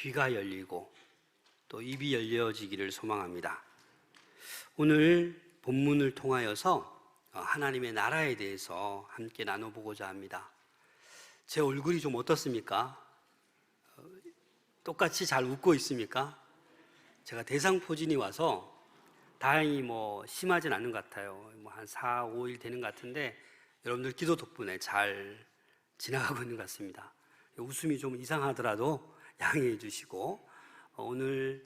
귀가 열리고 또 입이 열려지기를 소망합니다. 오늘 본문을 통하여서 하나님의 나라에 대해서 함께 나눠보고자 합니다. 제 얼굴이 좀 어떻습니까? 똑같이 잘 웃고 있습니까? 제가 대상포진이 와서 다행히 심하진 않은 것 같아요. 한 4, 5일 되는 것 같은데 여러분들 기도 덕분에 잘 지나가고 있는 것 같습니다. 웃음이 좀 이상하더라도 양해해 주시고, 오늘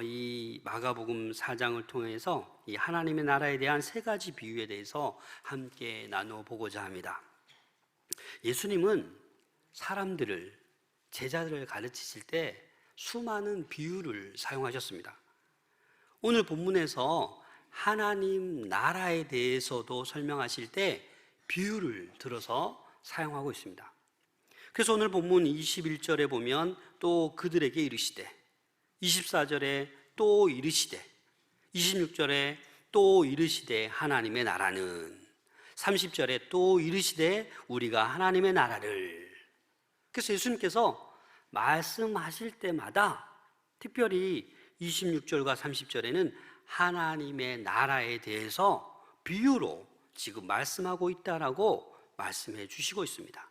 이 마가복음 4장을 통해서 이 하나님의 나라에 대한 세 가지 비유에 대해서 함께 나눠보고자 합니다. 예수님은 사람들을, 제자들을 가르치실 때 수많은 비유를 사용하셨습니다. 오늘 본문에서 하나님 나라에 대해서도 설명하실 때 비유를 들어서 사용하고 있습니다. 그래서 오늘 본문 21절에 보면 또 그들에게 이르시되, 24절에 또 이르시되, 26절에 또 이르시되 하나님의 나라는, 30절에 또 이르시되 우리가 하나님의 나라를. 그래서 예수님께서 말씀하실 때마다 특별히 26절과 30절에는 하나님의 나라에 대해서 비유로 지금 말씀하고 있다라고 말씀해 주시고 있습니다.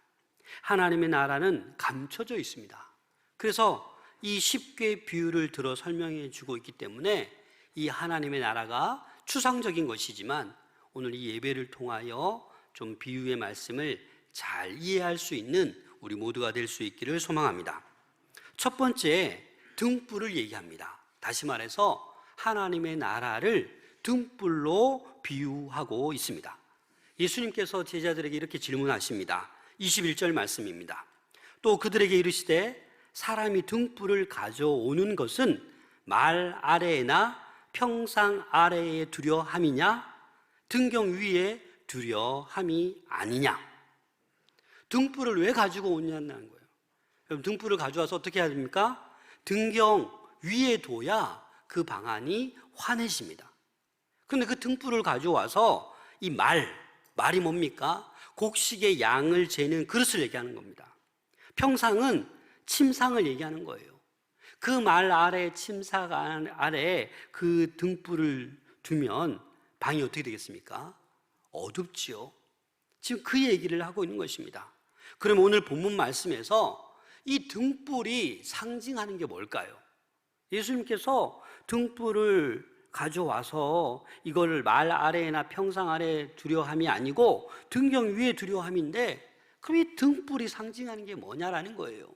하나님의 나라는 감춰져 있습니다. 그래서 이 쉽게 비유를 들어 설명해 주고 있기 때문에 이 하나님의 나라가 추상적인 것이지만 오늘 이 예배를 통하여 좀 비유의 말씀을 잘 이해할 수 있는 우리 모두가 될 수 있기를 소망합니다. 첫 번째, 등불을 얘기합니다. 다시 말해서 하나님의 나라를 등불로 비유하고 있습니다. 예수님께서 제자들에게 이렇게 질문하십니다. 21절 말씀입니다. 또 그들에게 이르시되 사람이 등불을 가져오는 것은 말 아래에나 평상 아래에 두려 함이냐, 등경 위에 두려 함이 아니냐. 등불을 왜 가지고 오냐는 거예요. 그럼 등불을 가져와서 어떻게 해야 됩니까? 등경 위에 둬야 그 방안이 환해집니다. 그런데 그 등불을 가져와서 이 말이 뭡니까? 곡식의 양을 재는 그릇을 얘기하는 겁니다. 평상은 침상을 얘기하는 거예요. 그 말 아래, 침상 아래에 그 등불을 두면 방이 어떻게 되겠습니까? 어둡지요. 지금 그 얘기를 하고 있는 것입니다. 그럼 오늘 본문 말씀에서 이 등불이 상징하는 게 뭘까요? 예수님께서 등불을 가져와서 이걸 말 아래나 평상 아래에 두려함이 아니고 등경 위에 두려함인데, 그럼 이 등불이 상징하는 게 뭐냐라는 거예요.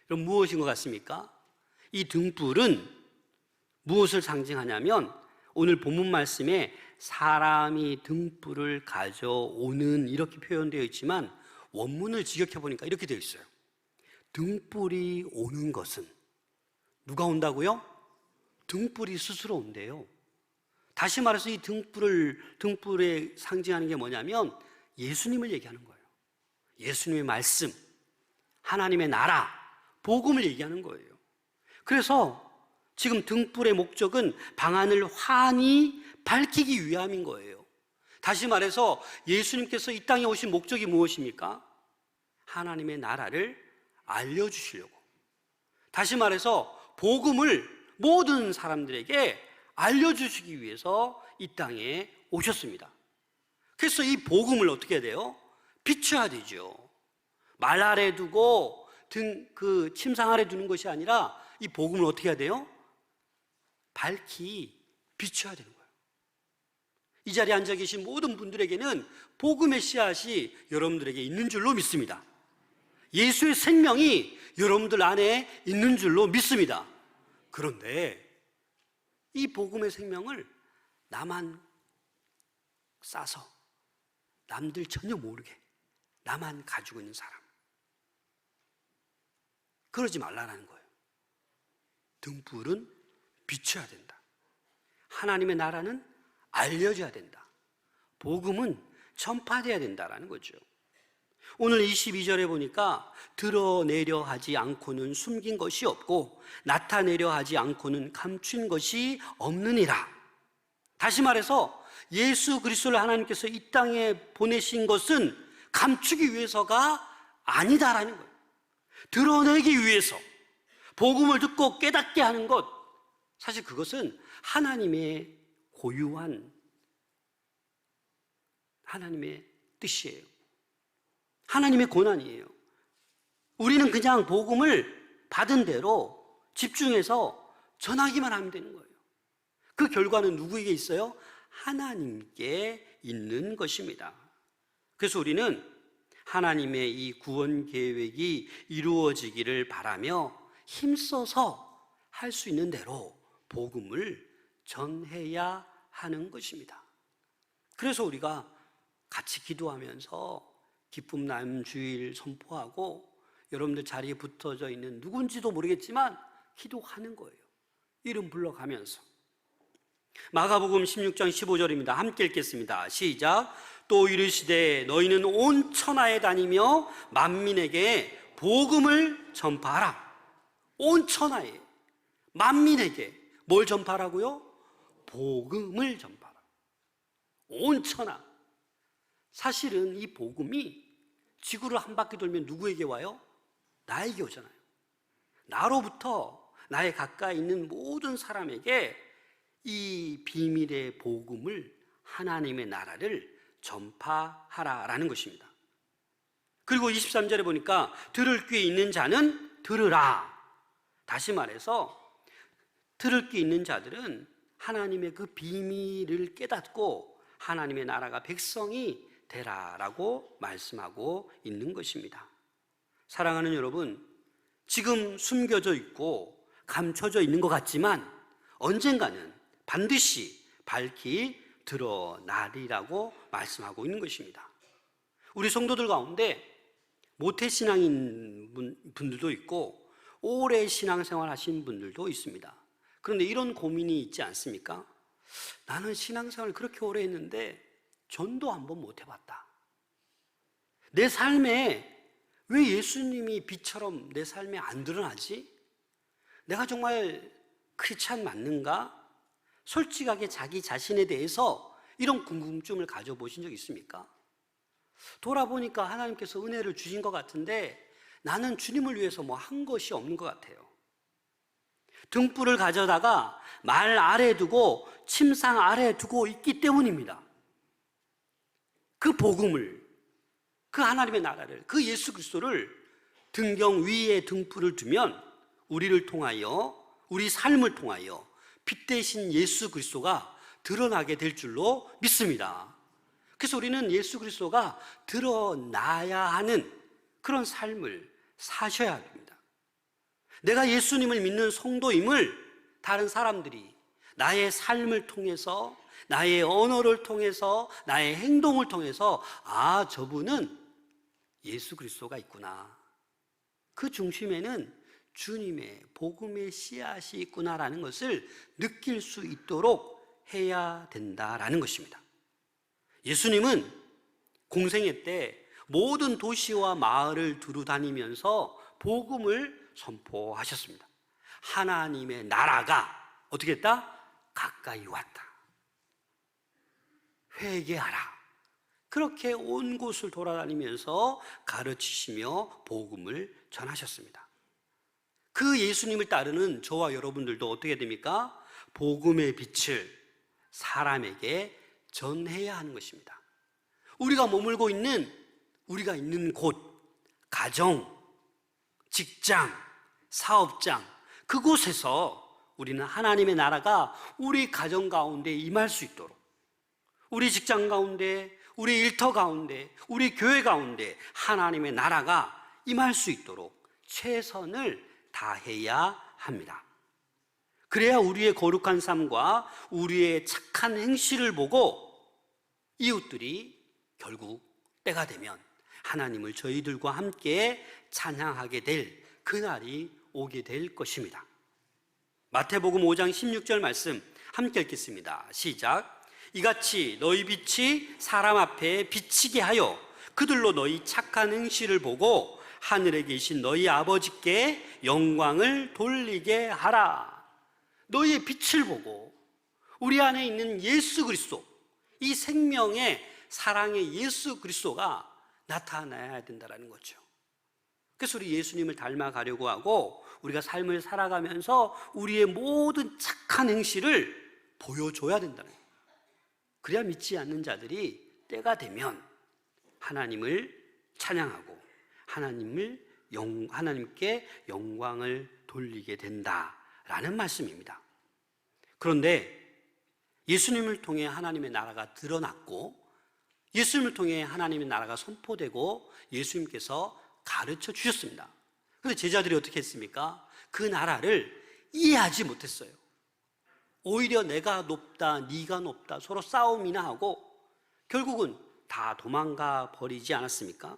그럼 무엇인 것 같습니까? 이 등불은 무엇을 상징하냐면 오늘 본문 말씀에 사람이 등불을 가져오는 이렇게 표현되어 있지만 원문을 직역해 보니까 이렇게 되어 있어요. 등불이 오는 것은, 누가 온다고요? 등불이 스스로 온대요. 다시 말해서 이 등불에 상징하는 게 뭐냐면 예수님을 얘기하는 거예요. 예수님의 말씀, 하나님의 나라, 복음을 얘기하는 거예요. 그래서 지금 등불의 목적은 방안을 환히 밝히기 위함인 거예요. 다시 말해서 예수님께서 이 땅에 오신 목적이 무엇입니까? 하나님의 나라를 알려주시려고. 다시 말해서 복음을 모든 사람들에게 알려주시기 위해서 이 땅에 오셨습니다. 그래서 이 복음을 어떻게 해야 돼요? 비춰야 되죠. 말 아래 두고 그 침상 아래 두는 것이 아니라 이 복음을 어떻게 해야 돼요? 밝히 비춰야 되는 거예요. 이 자리에 앉아 계신 모든 분들에게는 복음의 씨앗이 여러분들에게 있는 줄로 믿습니다. 예수의 생명이 여러분들 안에 있는 줄로 믿습니다. 그런데 이 복음의 생명을 나만 싸서 남들 전혀 모르게 나만 가지고 있는 사람, 그러지 말라는 거예요. 등불은 비춰야 된다. 하나님의 나라는 알려져야 된다. 복음은 전파돼야 된다라는 거죠. 오늘 22절에 보니까 드러내려 하지 않고는 숨긴 것이 없고 나타내려 하지 않고는 감춘 것이 없느니라. 다시 말해서 예수 그리스도를 하나님께서 이 땅에 보내신 것은 감추기 위해서가 아니다라는 거예요. 드러내기 위해서, 복음을 듣고 깨닫게 하는 것, 사실 그것은 하나님의 고유한 하나님의 뜻이에요. 하나님의 권한이에요. 우리는 그냥 복음을 받은 대로 집중해서 전하기만 하면 되는 거예요. 그 결과는 누구에게 있어요? 하나님께 있는 것입니다. 그래서 우리는 하나님의 이 구원 계획이 이루어지기를 바라며 힘써서 할 수 있는 대로 복음을 전해야 하는 것입니다. 그래서 우리가 같이 기도하면서 기쁨 남 주일 선포하고 여러분들 자리에 붙어져 있는 누군지도 모르겠지만 기도하는 거예요. 이름 불러가면서. 마가복음 16장 15절입니다. 함께 읽겠습니다. 시작. 또 이르시되 너희는 온 천하에 다니며 만민에게 복음을 전파하라. 온 천하에, 만민에게 뭘 전파하라고요? 복음을 전파하라. 온 천하. 사실은 이 복음이 지구를 한 바퀴 돌면 누구에게 와요? 나에게 오잖아요. 나로부터 나의 가까이 있는 모든 사람에게 이 비밀의 복음을, 하나님의 나라를 전파하라라는 것입니다. 그리고 23절에 보니까 들을 귀 있는 자는 들으라. 다시 말해서 들을 귀 있는 자들은 하나님의 그 비밀을 깨닫고 하나님의 나라가 백성이 되라라고 말씀하고 있는 것입니다. 사랑하는 여러분, 지금 숨겨져 있고 감춰져 있는 것 같지만 언젠가는 반드시 밝히 드러나리라고 말씀하고 있는 것입니다. 우리 성도들 가운데 모태신앙인 분들도 있고 오래 신앙생활 하신 분들도 있습니다. 그런데 이런 고민이 있지 않습니까? 나는 신앙생활을 그렇게 오래 했는데 전도 한번 못 해봤다. 내 삶에 왜 예수님이 빛처럼 내 삶에 안 드러나지? 내가 정말 크리스찬 맞는가? 솔직하게 자기 자신에 대해서 이런 궁금증을 가져보신 적 있습니까? 돌아보니까 하나님께서 은혜를 주신 것 같은데 나는 주님을 위해서 뭐 한 것이 없는 것 같아요. 등불을 가져다가 말 아래 두고 침상 아래 두고 있기 때문입니다. 그 복음을, 그 하나님의 나라를, 그 예수 그리스도를 등경 위에 등불을 두면 우리를 통하여, 우리 삶을 통하여 빛 대신 예수 그리스도가 드러나게 될 줄로 믿습니다. 그래서 우리는 예수 그리스도가 드러나야 하는 그런 삶을 사셔야 합니다. 내가 예수님을 믿는 성도임을 다른 사람들이 나의 삶을 통해서, 나의 언어를 통해서, 나의 행동을 통해서 아, 저분은 예수 그리스도가 있구나. 그 중심에는 주님의 복음의 씨앗이 있구나라는 것을 느낄 수 있도록 해야 된다라는 것입니다. 예수님은 공생애 때 모든 도시와 마을을 두루 다니면서 복음을 선포하셨습니다. 하나님의 나라가 어떻게 했다? 가까이 왔다. 회개하라. 그렇게 온 곳을 돌아다니면서 가르치시며 복음을 전하셨습니다. 그 예수님을 따르는 저와 여러분들도 어떻게 됩니까? 복음의 빛을 사람에게 전해야 하는 것입니다. 우리가 머물고 있는, 우리가 있는 곳, 가정, 직장, 사업장, 그곳에서 우리는 하나님의 나라가 우리 가정 가운데 임할 수 있도록, 우리 직장 가운데, 우리 일터 가운데, 우리 교회 가운데 하나님의 나라가 임할 수 있도록 최선을 다해야 합니다. 그래야 우리의 거룩한 삶과 우리의 착한 행실을 보고 이웃들이 결국 때가 되면 하나님을 저희들과 함께 찬양하게 될 그날이 오게 될 것입니다. 마태복음 5장 16절 말씀 함께 읽겠습니다. 시작. 이같이 너희 빛이 사람 앞에 비치게 하여 그들로 너희 착한 행실을 보고 하늘에 계신 너희 아버지께 영광을 돌리게 하라. 너희의 빛을 보고 우리 안에 있는 예수 그리스도, 이 생명의 사랑의 예수 그리스도가 나타나야 된다는 거죠. 그래서 우리 예수님을 닮아가려고 하고 우리가 삶을 살아가면서 우리의 모든 착한 행실을 보여줘야 된다는 거예요. 그래야 믿지 않는 자들이 때가 되면 하나님을 찬양하고 하나님께 영광을 돌리게 된다라는 말씀입니다. 그런데 예수님을 통해 하나님의 나라가 드러났고 예수님을 통해 하나님의 나라가 선포되고 예수님께서 가르쳐 주셨습니다. 그런데 제자들이 어떻게 했습니까? 그 나라를 이해하지 못했어요. 오히려 내가 높다, 네가 높다 서로 싸움이나 하고 결국은 다 도망가 버리지 않았습니까?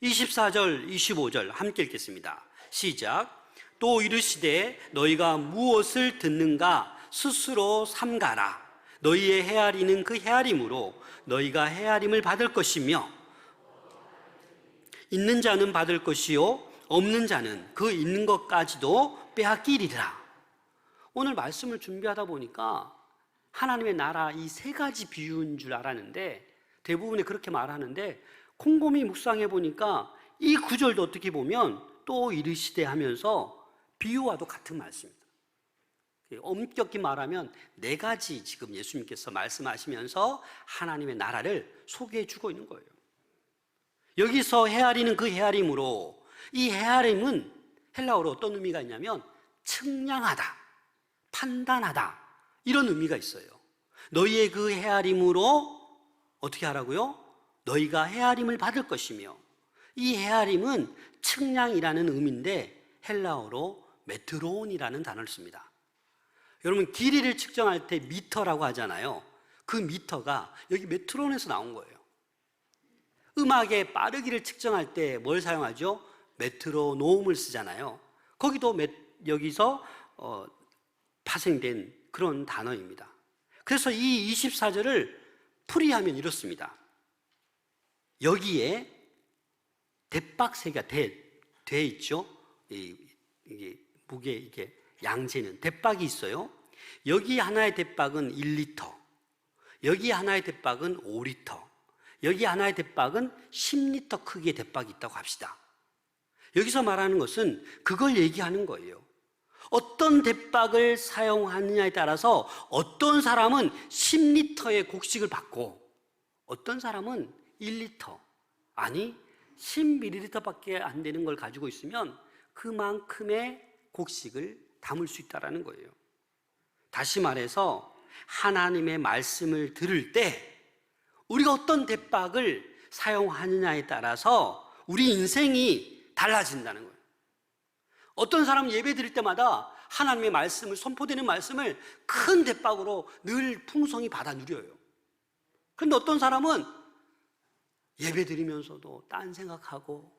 24절, 25절 함께 읽겠습니다. 시작. 또 이르시되 너희가 무엇을 듣는가 스스로 삼가라. 너희의 헤아리는 그 헤아림으로 너희가 헤아림을 받을 것이며 있는 자는 받을 것이요 없는 자는 그 있는 것까지도 빼앗기리라. 오늘 말씀을 준비하다 보니까 하나님의 나라 이 세 가지 비유인 줄 알았는데 대부분이 그렇게 말하는데 곰곰이 묵상해 보니까 이 구절도 어떻게 보면 또 이르시되 하면서 비유와도 같은 말씀입니다. 엄격히 말하면 네 가지 지금 예수님께서 말씀하시면서 하나님의 나라를 소개해 주고 있는 거예요. 여기서 헤아리는 그 헤아림으로 이 헤아림은 헬라어로 어떤 의미가 있냐면 측량하다, 판단하다 이런 의미가 있어요. 너희의 그 헤아림으로 어떻게 하라고요? 너희가 헤아림을 받을 것이며 이 헤아림은 측량이라는 의미인데 헬라어로 메트론이라는 단어를 씁니다. 여러분 길이를 측정할 때 미터라고 하잖아요. 그 미터가 여기 메트론에서 나온 거예요. 음악의 빠르기를 측정할 때 뭘 사용하죠? 메트로놈을 쓰잖아요. 거기도 여기서 파생된 그런 단어입니다. 그래서 이 24절을 풀이하면 이렇습니다. 여기에 대박세가 돼 있죠. 이게 무게 이게 양재는 대박이 있어요. 여기 하나의 대박은 1리터, 여기 하나의 대박은 5리터, 여기 하나의 대박은 10리터 크기의 대박이 있다고 합시다. 여기서 말하는 것은 그걸 얘기하는 거예요. 어떤 대박을 사용하느냐에 따라서 어떤 사람은 10리터의 곡식을 받고 어떤 사람은 1리터 아니 10ml밖에 안 되는 걸 가지고 있으면 그만큼의 곡식을 담을 수 있다는 거예요. 다시 말해서 하나님의 말씀을 들을 때 우리가 어떤 대박을 사용하느냐에 따라서 우리 인생이 달라진다는 거예요. 어떤 사람은 예배 드릴 때마다 하나님의 말씀을 선포되는 말씀을 큰 대박으로 늘 풍성히 받아 누려요. 그런데 어떤 사람은 예배 드리면서도 딴 생각하고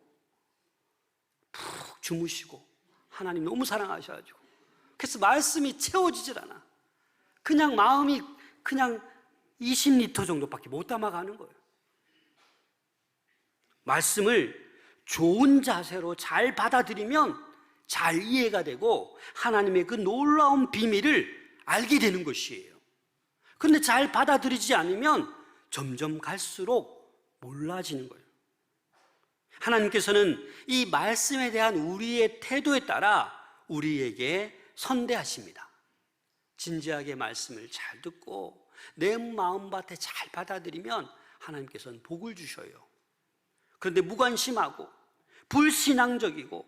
푹 주무시고 하나님 너무 사랑하셔가지고 그래서 말씀이 채워지질 않아. 그냥 마음이 그냥 20리터 정도밖에 못 담아가는 거예요. 말씀을 좋은 자세로 잘 받아들이면 잘 이해가 되고 하나님의 그 놀라운 비밀을 알게 되는 것이에요. 그런데 잘 받아들이지 않으면 점점 갈수록 몰라지는 거예요. 하나님께서는 이 말씀에 대한 우리의 태도에 따라 우리에게 선대하십니다. 진지하게 말씀을 잘 듣고 내 마음밭에 잘 받아들이면 하나님께서는 복을 주셔요. 그런데 무관심하고 불신앙적이고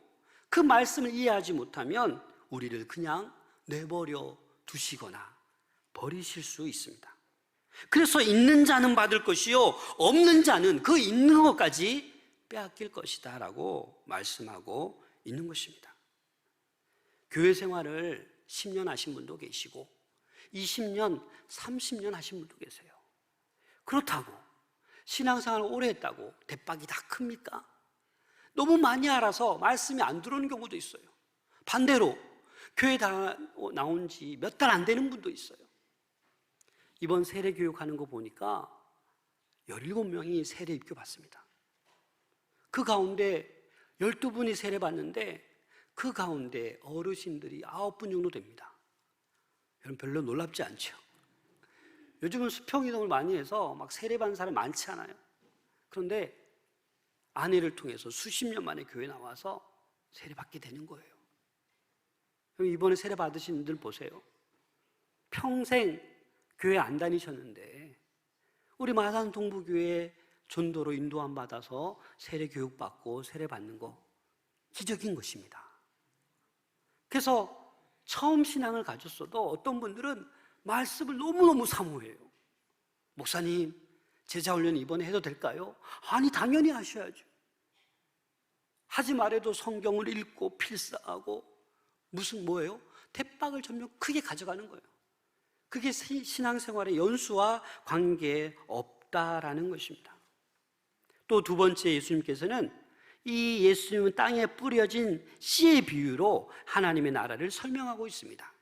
그 말씀을 이해하지 못하면 우리를 그냥 내버려 두시거나 버리실 수 있습니다. 그래서 있는 자는 받을 것이요 없는 자는 그 있는 것까지 빼앗길 것이다 라고 말씀하고 있는 것입니다. 교회 생활을 10년 하신 분도 계시고 20년, 30년 하신 분도 계세요. 그렇다고 신앙생활을 오래 했다고 대박이 다 큽니까? 너무 많이 알아서 말씀이 안 들어오는 경우도 있어요. 반대로 교회 다 나온 지 몇 달 안 되는 분도 있어요. 이번 세례 교육하는 거 보니까 17명이 세례 입교 받습니다. 그 가운데 12분이 세례 받는데 그 가운데 어르신들이 9분 정도 됩니다. 여러분 별로 놀랍지 않죠? 요즘은 수평이동을 많이 해서 막 세례 받는 사람 많지 않아요. 그런데 아내를 통해서 수십 년 만에 교회 나와서 세례받게 되는 거예요. 이번에 세례 받으신 분들 보세요. 평생 교회 안 다니셨는데 우리 마산 동부교회 전도로 인도함 받아서 세례 교육받고 세례 받는 거 기적인 것입니다. 그래서 처음 신앙을 가졌어도 어떤 분들은 말씀을 너무너무 사모해요. 목사님, 제자훈련 이번에 해도 될까요? 아니, 당연히 하셔야죠. 하지 말아도 성경을 읽고 필사하고 무슨 뭐예요? 대박을 점점 크게 가져가는 거예요. 그게 신앙생활의 연수와 관계 없다라는 것입니다. 또 두 번째, 예수님께서는 이 예수님은 땅에 뿌려진 씨의 비유로 하나님의 나라를 설명하고 있습니다.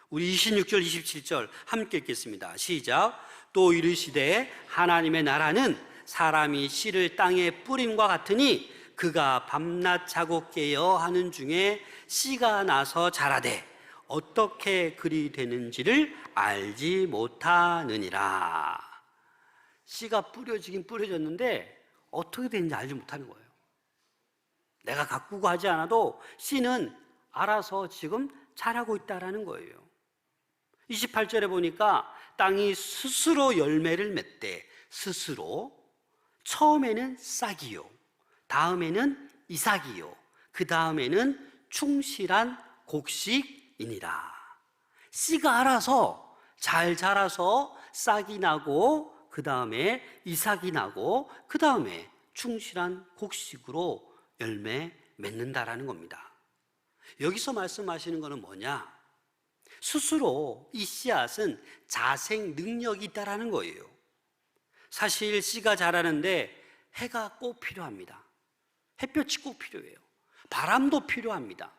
우리 26절, 27절 함께 읽겠습니다. 시작. 또 이르시되 하나님의 나라는 사람이 씨를 땅에 뿌림과 같으니 그가 밤낮 자고 깨어 하는 중에 씨가 나서 자라되 어떻게 그리 되는지를 알지 못하느니라. 씨가 뿌려지긴 뿌려졌는데 어떻게 되는지 알지 못하는 거예요. 내가 가꾸고 하지 않아도 씨는 알아서 지금 자라고 있다라는 거예요. 28절에 보니까 땅이 스스로 열매를 맺되, 스스로 처음에는 싹이요, 다음에는 이삭이요, 그 다음에는 충실한 곡식이니라. 씨가 알아서 잘 자라서 싹이 나고, 그 다음에 이삭이 나고, 그 다음에 충실한 곡식으로 열매 맺는다라는 겁니다. 여기서 말씀하시는 것은 뭐냐? 스스로 이 씨앗은 자생 능력이 있다라는 거예요. 사실 씨가 자라는데 해가 꼭 필요합니다. 햇볕이 꼭 필요해요. 바람도 필요합니다.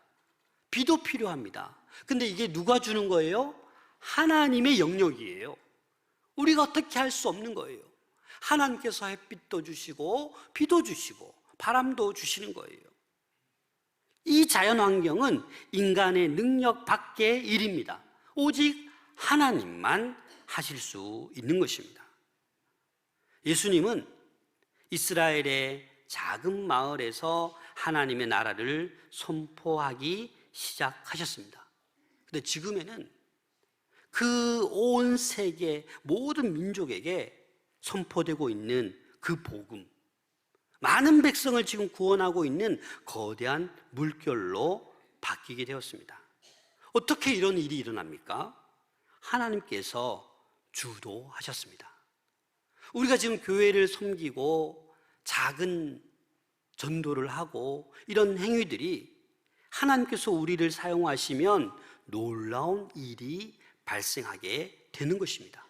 비도 필요합니다. 근데 이게 누가 주는 거예요? 하나님의 영역이에요. 우리가 어떻게 할 수 없는 거예요. 하나님께서 햇빛도 주시고 비도 주시고 바람도 주시는 거예요. 이 자연환경은 인간의 능력 밖의 일입니다. 오직 하나님만 하실 수 있는 것입니다. 예수님은 이스라엘의 작은 마을에서 하나님의 나라를 선포하기 시작하셨습니다. 근데 지금에는 그 온 세계 모든 민족에게 선포되고 있는 그 복음, 많은 백성을 지금 구원하고 있는 거대한 물결로 바뀌게 되었습니다. 어떻게 이런 일이 일어납니까? 하나님께서 주도하셨습니다. 우리가 지금 교회를 섬기고 작은 전도를 하고 이런 행위들이 하나님께서 우리를 사용하시면 놀라운 일이 발생하게 되는 것입니다.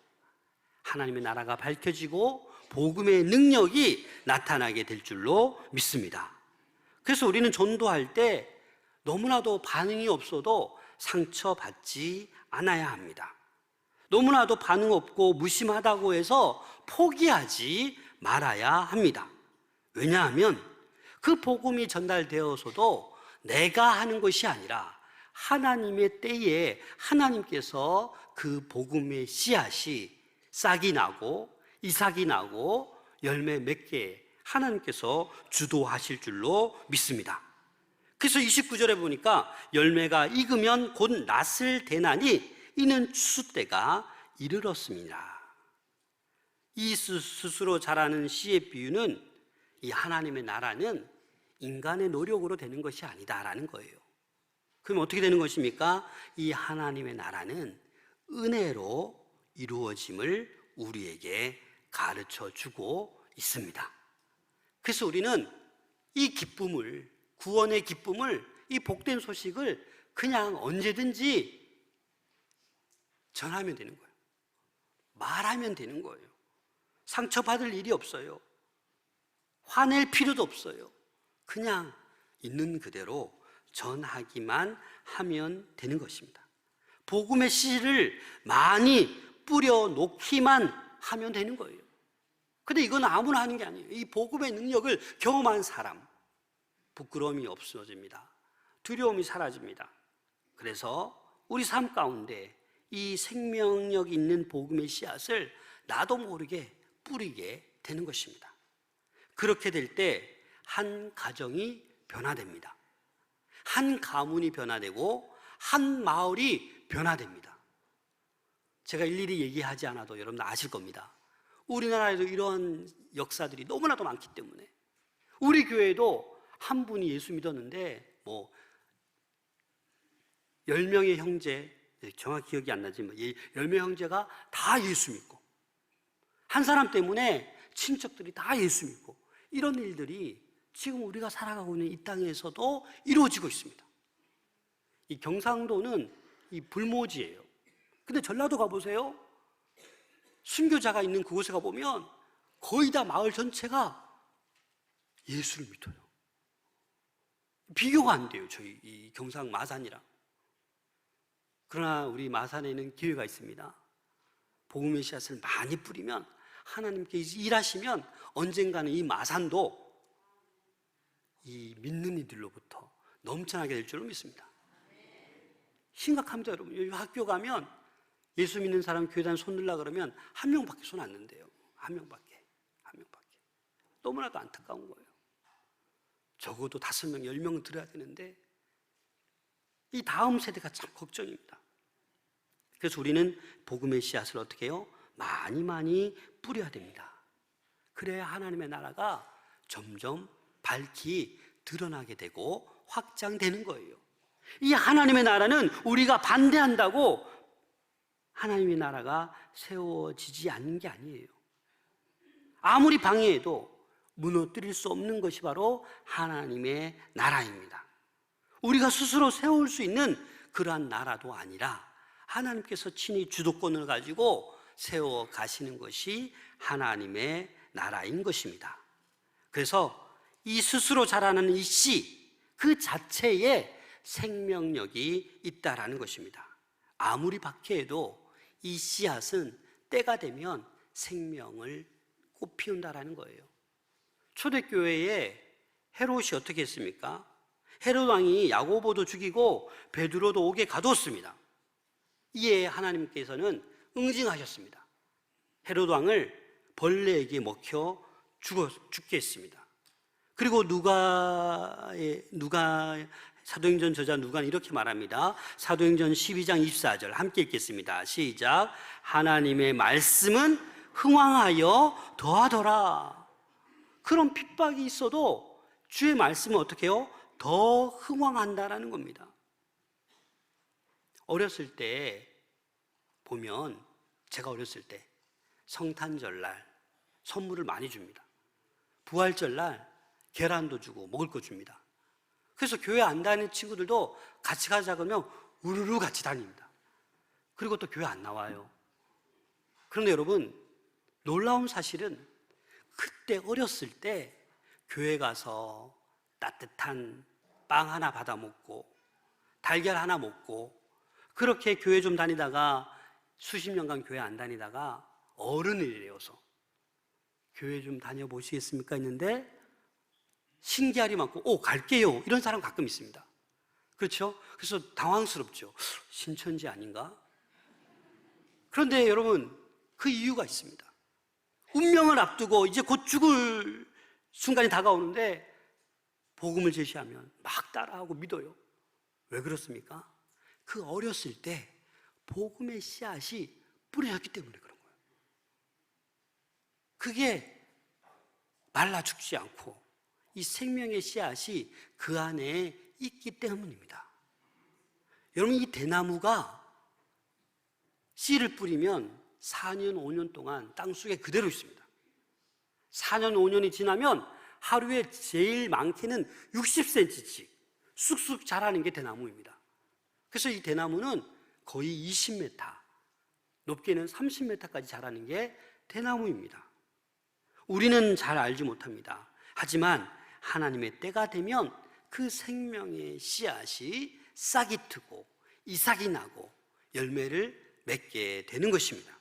하나님의 나라가 밝혀지고 복음의 능력이 나타나게 될 줄로 믿습니다. 그래서 우리는 전도할 때 너무나도 반응이 없어도 상처받지 않아야 합니다. 너무나도 반응 없고 무심하다고 해서 포기하지 말아야 합니다. 왜냐하면 그 복음이 전달되어서도 내가 하는 것이 아니라 하나님의 때에 하나님께서 그 복음의 씨앗이 싹이 나고 이삭이 나고 열매 맺게 하나님께서 주도하실 줄로 믿습니다. 그래서 29절에 보니까 열매가 익으면 곧 낫을 대나니 이는 추수 때가 이르렀습니다. 이 스스로 자라는 씨의 비유는 이 하나님의 나라는 인간의 노력으로 되는 것이 아니다라는 거예요. 그럼 어떻게 되는 것입니까? 이 하나님의 나라는 은혜로 이루어짐을 우리에게 가르쳐 주고 있습니다. 그래서 우리는 이 기쁨을, 구원의 기쁨을, 이 복된 소식을 그냥 언제든지 전하면 되는 거예요. 말하면 되는 거예요. 상처받을 일이 없어요. 화낼 필요도 없어요. 그냥 있는 그대로 전하기만 하면 되는 것입니다. 복음의 씨를 많이 뿌려 놓기만 하면 되는 거예요. 근데 이건 아무나 하는 게 아니에요. 이 복음의 능력을 경험한 사람, 부끄러움이 없어집니다. 두려움이 사라집니다. 그래서 우리 삶 가운데 이 생명력 있는 복음의 씨앗을 나도 모르게 뿌리게 되는 것입니다. 그렇게 될 때 한 가정이 변화됩니다. 한 가문이 변화되고 한 마을이 변화됩니다. 제가 일일이 얘기하지 않아도 여러분 아실 겁니다. 우리나라에도 이런 역사들이 너무나도 많기 때문에 우리 교회도 한 분이 예수 믿었는데 10명의 형제, 정확히 기억이 안 나지만 10명의 형제가 다 예수 믿고 한 사람 때문에 친척들이 다 예수 믿고 이런 일들이 지금 우리가 살아가고 있는 이 땅에서도 이루어지고 있습니다. 이 경상도는 이 불모지예요. 근데 전라도 가보세요. 순교자가 있는 그곳에 가보면 거의 다 마을 전체가 예수를 믿어요. 비교가 안 돼요. 저희 이 경상 마산이랑. 그러나 우리 마산에는 기회가 있습니다. 복음의 씨앗을 많이 뿌리면 하나님께서 일하시면 언젠가는 이 마산도 이 믿는 이들로부터 넘쳐나게 될 줄로 믿습니다. 심각합니다, 여러분. 여기 학교 가면 예수 믿는 사람 교회단 손 들라 그러면 한 명밖에 손 안 든대요. 한 명밖에. 너무나도 안타까운 거예요. 적어도 5명, 10명은 들어야 되는데 이 다음 세대가 참 걱정입니다. 그래서 우리는 복음의 씨앗을 어떻게 해요? 많이 뿌려야 됩니다. 그래야 하나님의 나라가 점점 밝히 드러나게 되고 확장되는 거예요. 이 하나님의 나라는 우리가 반대한다고 하나님의 나라가 세워지지 않는 게 아니에요. 아무리 방해해도 무너뜨릴 수 없는 것이 바로 하나님의 나라입니다. 우리가 스스로 세울 수 있는 그러한 나라도 아니라 하나님께서 친히 주도권을 가지고 세워 가시는 것이 하나님의 나라인 것입니다. 그래서 이 스스로 자라는 이 씨 그 자체에 생명력이 있다라는 것입니다. 아무리 박해해도 이 씨앗은 때가 되면 생명을 꽃피운다라는 거예요. 초대교회에 헤롯이 어떻게 했습니까? 헤롯 왕이 야고보도 죽이고 베드로도 옥에 가두었습니다. 이에 하나님께서는 응징하셨습니다. 헤롯 왕을 벌레에게 먹혀 죽게 했습니다. 그리고 사도행전 저자 누가는 이렇게 말합니다. 사도행전 12장 24절 함께 읽겠습니다. 시작. 하나님의 말씀은 흥왕하여 더하더라. 그런 핍박이 있어도 주의 말씀은 어떻게 해요? 더 흥왕한다라는 겁니다. 어렸을 때 보면 제가 어렸을 때 성탄절날 선물을 많이 줍니다. 부활절날 계란도 주고 먹을 거 줍니다. 그래서 교회 안 다니는 친구들도 같이 가자 그러면 우르르 같이 다닙니다. 그리고 또 교회 안 나와요. 그런데 여러분 놀라운 사실은 그때 어렸을 때 교회 가서 따뜻한 빵 하나 받아 먹고 달걀 하나 먹고 그렇게 교회 좀 다니다가 수십 년간 교회 안 다니다가 어른이 되어서 교회 좀 다녀보시겠습니까? 했는데 신기하리 많고 갈게요 이런 사람 가끔 있습니다. 그렇죠? 그래서 당황스럽죠. 신천지 아닌가? 그런데 여러분 그 이유가 있습니다. 운명을 앞두고 이제 곧 죽을 순간이 다가오는데 복음을 제시하면 막 따라하고 믿어요. 왜 그렇습니까? 그 어렸을 때 복음의 씨앗이 뿌려졌기 때문에 그런 거예요. 그게 말라 죽지 않고 이 생명의 씨앗이 그 안에 있기 때문입니다. 여러분 이 대나무가 씨를 뿌리면 4년 5년 동안 땅속에 그대로 있습니다. 4년 5년이 지나면 하루에 제일 많게는 60cm씩 쑥쑥 자라는 게 대나무입니다. 그래서 이 대나무는 거의 20m, 높게는 30m까지 자라는 게 대나무입니다. 우리는 잘 알지 못합니다. 하지만 하나님의 때가 되면 그 생명의 씨앗이 싹이 트고 이삭이 나고 열매를 맺게 되는 것입니다.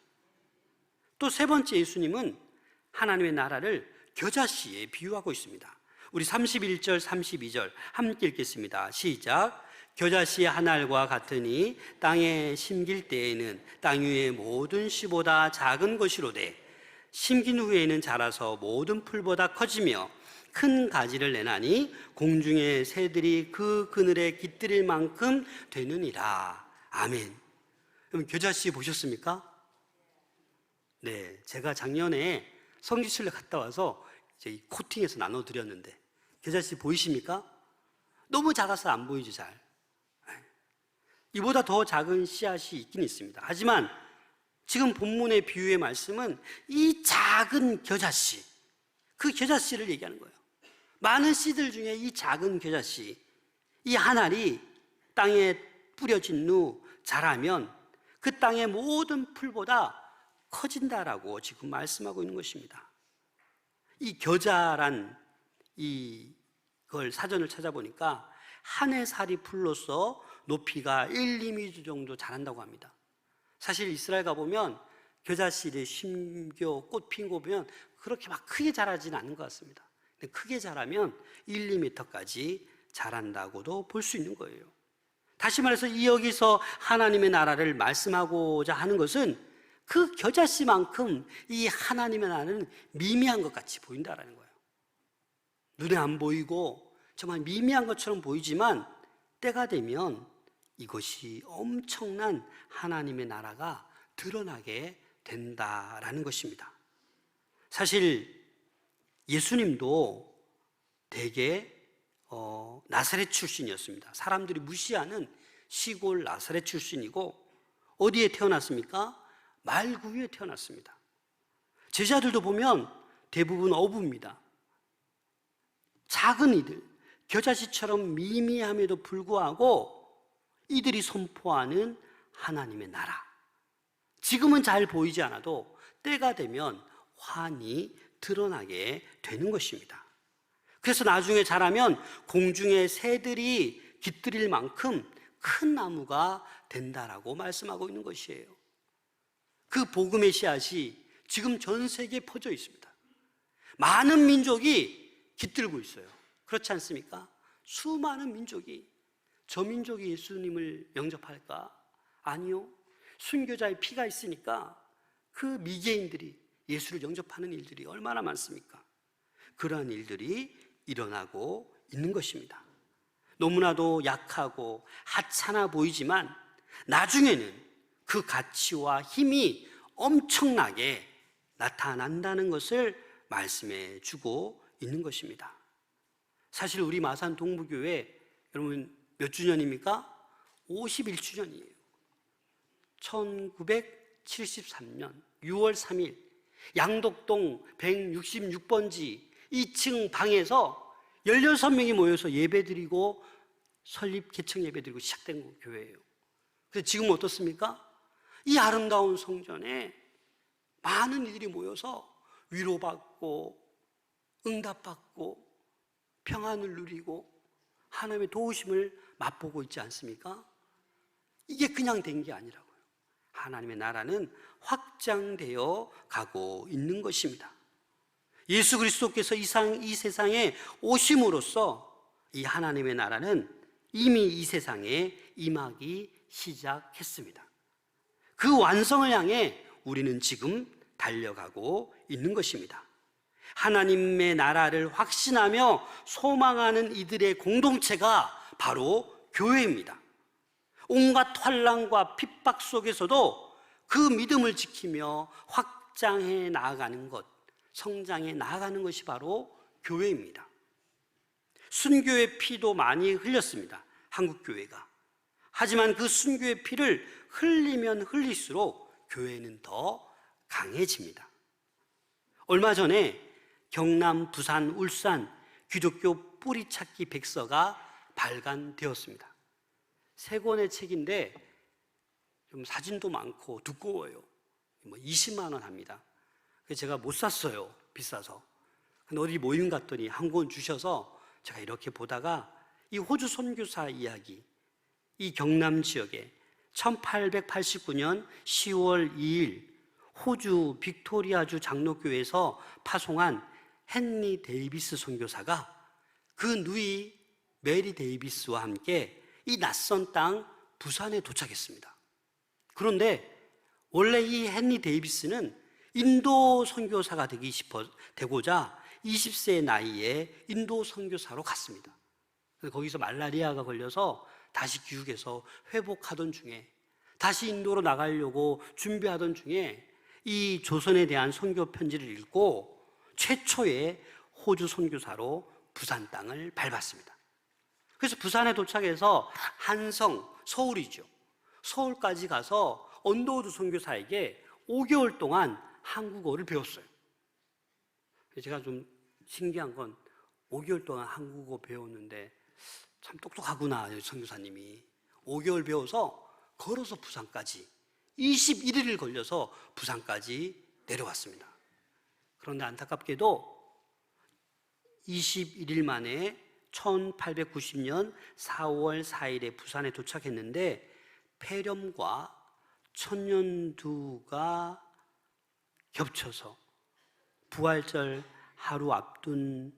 또 세 번째 예수님은 하나님의 나라를 겨자씨에 비유하고 있습니다. 우리 31절 32절 함께 읽겠습니다. 시작. 겨자씨 한 알과 같으니 땅에 심길 때에는 땅 위의 모든 씨보다 작은 것이로되 심긴 후에는 자라서 모든 풀보다 커지며 큰 가지를 내나니 공중의 새들이 그 그늘에 깃들일 만큼 되느니라. 아멘. 그럼 겨자씨 보셨습니까? 네, 제가 작년에 성지순례 갔다 와서 이제 이 코팅해서 나눠드렸는데 겨자씨 보이십니까? 너무 작아서 안 보이죠, 잘. 이보다 더 작은 씨앗이 있긴 있습니다. 하지만 지금 본문의 비유의 말씀은 이 작은 겨자씨, 그 겨자씨를 얘기하는 거예요. 많은 씨들 중에 이 작은 겨자씨, 이 한 알이 땅에 뿌려진 후 자라면 그 땅의 모든 풀보다 커진다라고 지금 말씀하고 있는 것입니다. 이 겨자란 이걸 사전을 찾아보니까 한 해 살이 풀로서 높이가 1, 2m 정도 자란다고 합니다. 사실 이스라엘 가보면 겨자씨를 심겨 꽃 핀 거 보면 그렇게 막 크게 자라지는 않는 것 같습니다. 근데 크게 자라면 1, 2m까지 자란다고도 볼 수 있는 거예요. 다시 말해서 여기서 하나님의 나라를 말씀하고자 하는 것은 그 겨자씨만큼 이 하나님의 나라는 미미한 것 같이 보인다라는 거예요. 눈에 안 보이고 정말 미미한 것처럼 보이지만 때가 되면 이것이 엄청난 하나님의 나라가 드러나게 된다라는 것입니다. 사실 예수님도 대개 나사렛 출신이었습니다. 사람들이 무시하는 시골 나사렛 출신이고 어디에 태어났습니까? 말구유에 태어났습니다. 제자들도 보면 대부분 어부입니다. 작은 이들, 겨자씨처럼 미미함에도 불구하고 이들이 선포하는 하나님의 나라, 지금은 잘 보이지 않아도 때가 되면 환히 드러나게 되는 것입니다. 그래서 나중에 자라면 공중의 새들이 깃들일 만큼 큰 나무가 된다라고 말씀하고 있는 것이에요. 그 복음의 씨앗이 지금 전 세계에 퍼져 있습니다. 많은 민족이 깃들고 있어요. 그렇지 않습니까? 수많은 민족이, 저 민족이 예수님을 영접할까? 아니요. 순교자의 피가 있으니까 그 미개인들이 예수를 영접하는 일들이 얼마나 많습니까? 그러한 일들이 일어나고 있는 것입니다. 너무나도 약하고 하찮아 보이지만 나중에는 그 가치와 힘이 엄청나게 나타난다는 것을 말씀해 주고 있는 것입니다. 사실 우리 마산 동부교회 여러분 몇 주년입니까? 51주년이에요. 1973년 6월 3일 양덕동 166번지 2층 방에서 16명이 모여서 예배드리고 설립 개청 예배드리고 시작된 교회예요. 그래서 지금 어떻습니까? 이 아름다운 성전에 많은 이들이 모여서 위로받고 응답받고 평안을 누리고 하나님의 도우심을 맛보고 있지 않습니까? 이게 그냥 된 게 아니라고요. 하나님의 나라는 확장되어 가고 있는 것입니다. 예수 그리스도께서 이 세상에 오심으로써 이 하나님의 나라는 이미 이 세상에 임하기 시작했습니다. 그 완성을 향해 우리는 지금 달려가고 있는 것입니다. 하나님의 나라를 확신하며 소망하는 이들의 공동체가 바로 교회입니다. 온갖 환난과 핍박 속에서도 그 믿음을 지키며 확장해 나아가는 것, 성장해 나아가는 것이 바로 교회입니다. 순교의 피도 많이 흘렸습니다. 한국교회가. 하지만 그 순교의 피를 흘리면 흘릴수록 교회는 더 강해집니다. 얼마 전에 경남, 부산, 울산 기독교 뿌리찾기 백서가 발간되었습니다. 3권의 책인데 좀 사진도 많고 두꺼워요. 20만 원 합니다. 그래서 제가 못 샀어요. 비싸서. 근데 어디 모임 갔더니 한 권 주셔서 제가 이렇게 보다가 이 호주 선교사 이야기, 이 경남 지역에 1889년 10월 2일 호주 빅토리아주 장로교회에서 파송한 헨리 데이비스 선교사가 그 누이 메리 데이비스와 함께 이 낯선 땅 부산에 도착했습니다. 그런데 원래 이 헨리 데이비스는 인도 선교사가 되고자 20세 나이에 인도 선교사로 갔습니다. 거기서 말라리아가 걸려서 다시 귀국해서 회복하던 중에, 다시 인도로 나가려고 준비하던 중에 이 조선에 대한 선교 편지를 읽고 최초의 호주 선교사로 부산 땅을 밟았습니다. 그래서 부산에 도착해서 한성, 서울이죠. 서울까지 가서 언더우드 선교사에게 5개월 동안 한국어를 배웠어요. 제가 좀 신기한 건 5개월 동안 한국어 배웠는데 참 똑똑하구나, 선교사님이. 5개월 배워서 걸어서 부산까지 21일을 걸려서 부산까지 내려왔습니다. 그런데 안타깝게도 21일 만에 1890년 4월 4일에 부산에 도착했는데 폐렴과 천년두가 겹쳐서 부활절 하루 앞둔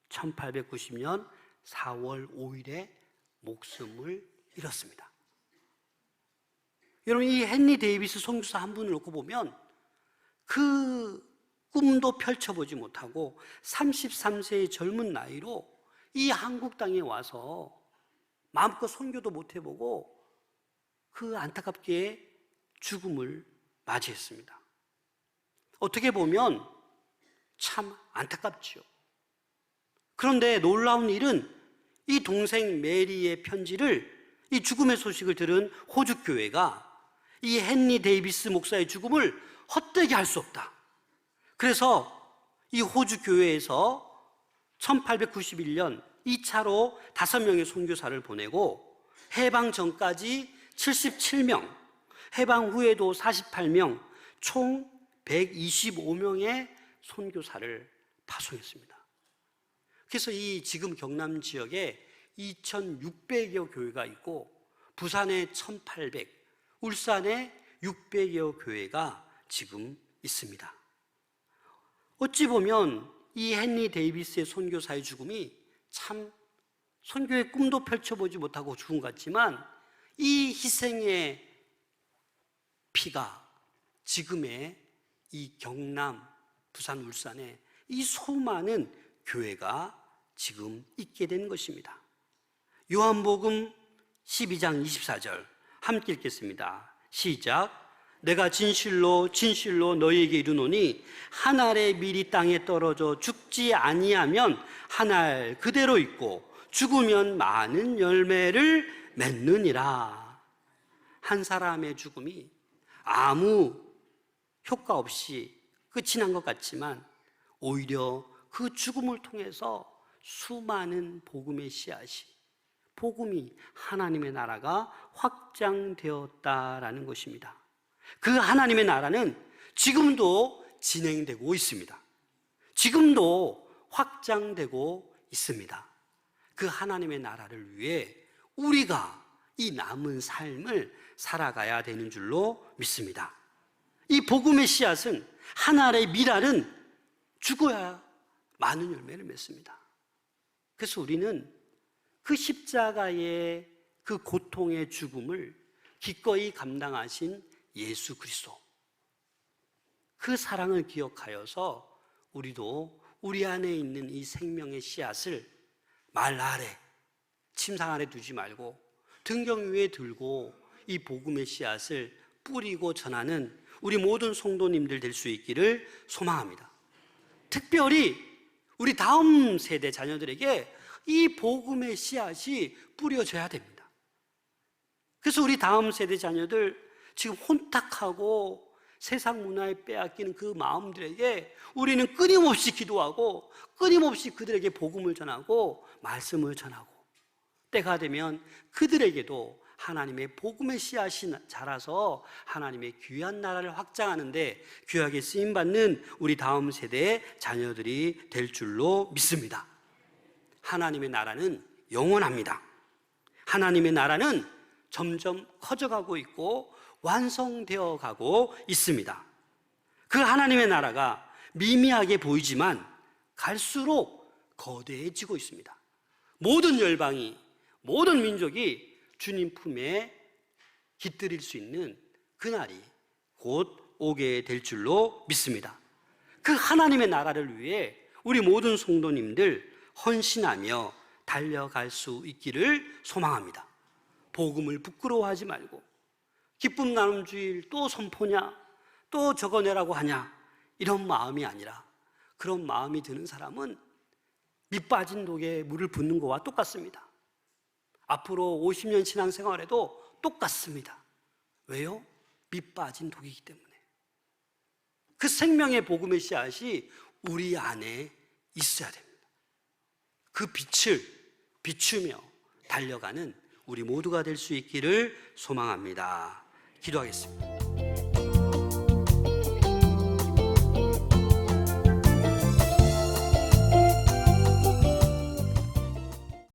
1890년 4월 5일에 목숨을 잃었습니다. 여러분, 이 헨리 데이비스 선교사 한 분을 놓고 보면 그 꿈도 펼쳐보지 못하고 33세의 젊은 나이로 이 한국 땅에 와서 마음껏 선교도 못 해보고 그 안타깝게 죽음을 맞이했습니다. 어떻게 보면 참 안타깝죠. 그런데 놀라운 일은 이 동생 메리의 편지를, 이 죽음의 소식을 들은 호주 교회가 이 헨리 데이비스 목사의 죽음을 헛되게 할 수 없다. 그래서 이 호주 교회에서 1891년 2차로 5명의 선교사를 보내고 해방 전까지 77명, 해방 후에도 48명, 총 125명의 선교사를 파송했습니다. 그래서 이 지금 경남 지역에 2,600여 교회가 있고 부산에 1,800, 울산에 600여 교회가 지금 있습니다. 어찌 보면 이 헨리 데이비스의 선교사의 죽음이 참 선교의 꿈도 펼쳐보지 못하고 죽은 것 같지만 이 희생의 피가 지금의 이 경남, 부산, 울산에 이 수많은 교회가 지금 있게 된 것입니다. 요한복음 12장 24절 함께 읽겠습니다. 시작. 내가 진실로 진실로 너희에게 이르노니 한 알의 밀이 땅에 떨어져 죽지 아니하면 한 알 그대로 있고 죽으면 많은 열매를 맺느니라. 한 사람의 죽음이 아무 효과 없이 끝이 난 것 같지만 오히려 그 죽음을 통해서 수많은 복음의 씨앗이, 복음이, 하나님의 나라가 확장되었다라는 것입니다. 그 하나님의 나라는 지금도 진행되고 있습니다. 지금도 확장되고 있습니다. 그 하나님의 나라를 위해 우리가 이 남은 삶을 살아가야 되는 줄로 믿습니다. 이 복음의 씨앗은, 한 알의 밀알은 죽어야 많은 열매를 맺습니다. 그래서 우리는 그 십자가의 그 고통의 죽음을 기꺼이 감당하신 예수 그리스도, 그 사랑을 기억하여서 우리도 우리 안에 있는 이 생명의 씨앗을 말 아래, 침상 아래 두지 말고 등경 위에 들고 이 복음의 씨앗을 뿌리고 전하는 우리 모든 성도님들 될 수 있기를 소망합니다. 특별히 우리 다음 세대 자녀들에게 이 복음의 씨앗이 뿌려져야 됩니다. 그래서 우리 다음 세대 자녀들 지금 혼탁하고 세상 문화에 빼앗기는 그 마음들에게 우리는 끊임없이 기도하고 끊임없이 그들에게 복음을 전하고 말씀을 전하고, 때가 되면 그들에게도 하나님의 복음의 씨앗이 자라서 하나님의 귀한 나라를 확장하는데 귀하게 쓰임받는 우리 다음 세대의 자녀들이 될 줄로 믿습니다. 하나님의 나라는 영원합니다. 하나님의 나라는 점점 커져가고 있고 완성되어 가고 있습니다. 그 하나님의 나라가 미미하게 보이지만 갈수록 거대해지고 있습니다. 모든 열방이, 모든 민족이 주님 품에 깃들일 수 있는 그날이 곧 오게 될 줄로 믿습니다. 그 하나님의 나라를 위해 우리 모든 성도님들 헌신하며 달려갈 수 있기를 소망합니다. 복음을 부끄러워하지 말고 기쁨 나눔 주일 또 선포냐, 또 적어내라고 하냐, 이런 마음이 아니라 그런 마음이 드는 사람은 밑 빠진 독에 물을 붓는 것과 똑같습니다. 앞으로 50년 신앙생활에도 똑같습니다. 왜요? 밑 빠진 독이기 때문에. 그 생명의 복음의 씨앗이 우리 안에 있어야 됩니다. 그 빛을 비추며 달려가는 우리 모두가 될 수 있기를 소망합니다. 기도하겠습니다.